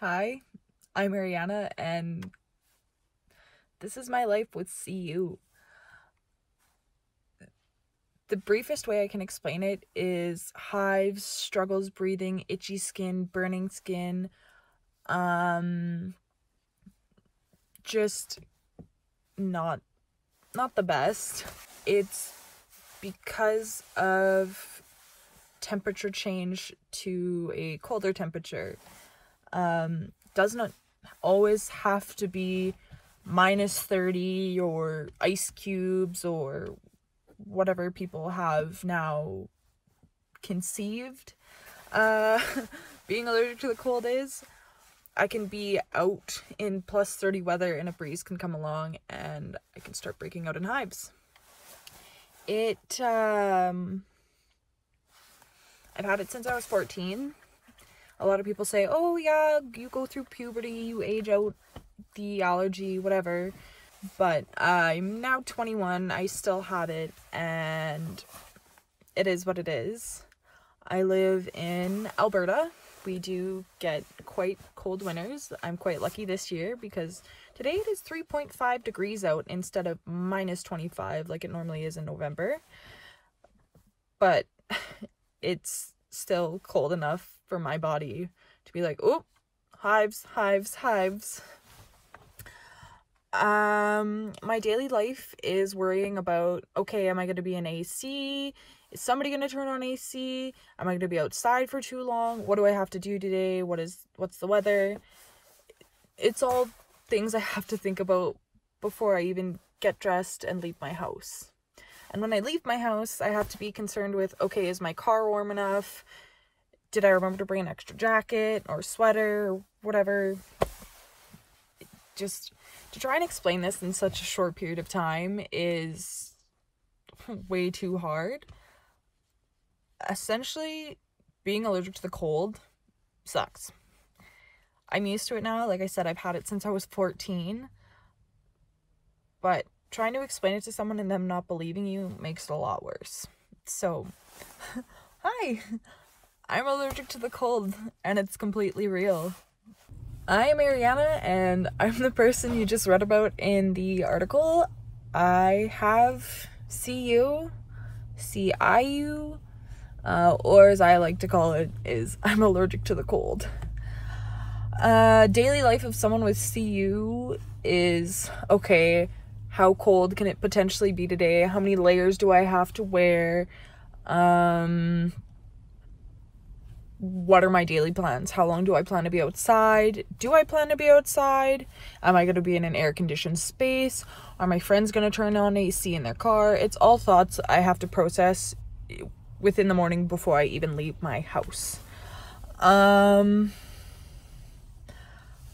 Hi, I'm Arianna, and this is my life with CU. The briefest way I can explain it is hives, struggles breathing, itchy skin, burning skin, just not the best. It's because of temperature change to a colder temperature. Does not always have to be -30 or ice cubes or whatever people have now conceived being allergic to the cold is. I can be out in +30 weather and a breeze can come along and I can start breaking out in hives. I've had it since I was 14. A lot of people say, oh yeah, you go through puberty, you age out the allergy, whatever. But I'm now 21, I still have it, and it is what it is. I live in Alberta. We do get quite cold winters. I'm quite lucky this year because today it is 3.5 degrees out instead of -25 like it normally is in November. But it's still cold enough for my body to be like, oh, hives, hives, hives. My daily life is worrying about, okay, am I going to be in AC? Is somebody going to turn on AC? Am I going to be outside for too long? What do I have to do today? What's the weather? It's all things I have to think about before I even get dressed and leave my house. And when I leave my house, I have to be concerned with, okay, is my car warm enough? Did I remember to bring an extra jacket or sweater or whatever? Just to try and explain this in such a short period of time is way too hard. Essentially, being allergic to the cold sucks. I'm used to it now. Like I said, I've had it since I was 14. But trying to explain it to someone and them not believing you makes it a lot worse. So, hi! I'm allergic to the cold, and it's completely real. I'm Arianna, and I'm the person you just read about in the article. I have CU, CIU, or as I like to call it, is I'm allergic to the cold. Daily life of someone with CU is, okay, how cold can it potentially be today? How many layers do I have to wear? What are my daily plans? How long do I plan to be outside? Do I plan to be outside? Am I going to be in an air-conditioned space? Are my friends going to turn on AC in their car? It's all thoughts I have to process within the morning before I even leave my house.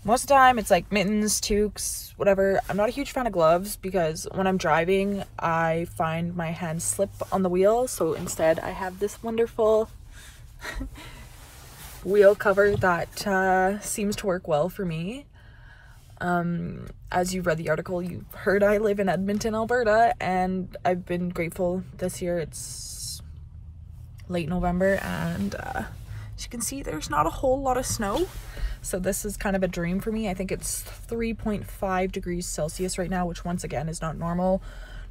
Most of the time it's like mittens, toques, whatever. I'm not a huge fan of gloves because when I'm driving, I find my hands slip on the wheel. So instead I have this wonderful wheel cover that seems to work well for me. As you've read the article, you've heard I live in Edmonton, Alberta, and I've been grateful this year. It's late November, and as you can see, there's not a whole lot of snow. So this is kind of a dream for me. I think it's 3.5 degrees Celsius right now, which once again is not normal.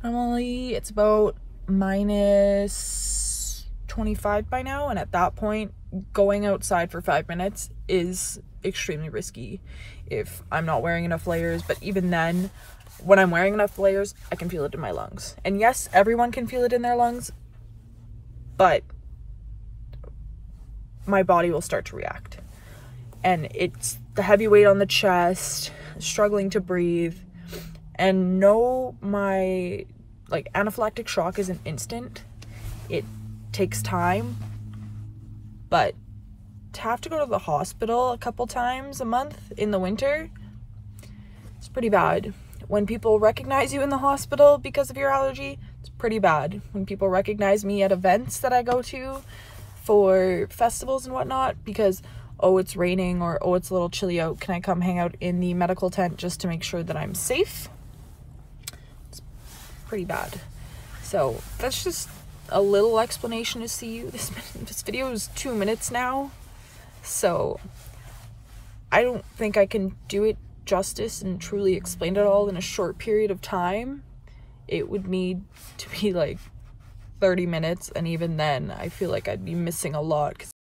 Normally it's about -25 by now, and at that point, going outside for 5 minutes is extremely risky if I'm not wearing enough layers. But even then, when I'm wearing enough layers, I can feel it in my lungs. And yes, everyone can feel it in their lungs, but my body will start to react. And it's the heavy weight on the chest, struggling to breathe, and my anaphylactic shock isn't instant. It takes time, but to have to go to the hospital a couple times a month in the winter, it's pretty bad. When people recognize you in the hospital because of your allergy, it's pretty bad. When people recognize me at events that I go to for festivals and whatnot because, oh, it's raining, or oh, it's a little chilly out, can I come hang out in the medical tent just to make sure that I'm safe? It's pretty bad. So that's just a little explanation to see you. This video is 2 minutes now, so I don't think I can do it justice and truly explain it all in a short period of time. It would need to be like 30 minutes, and even then I feel like I'd be missing a lot because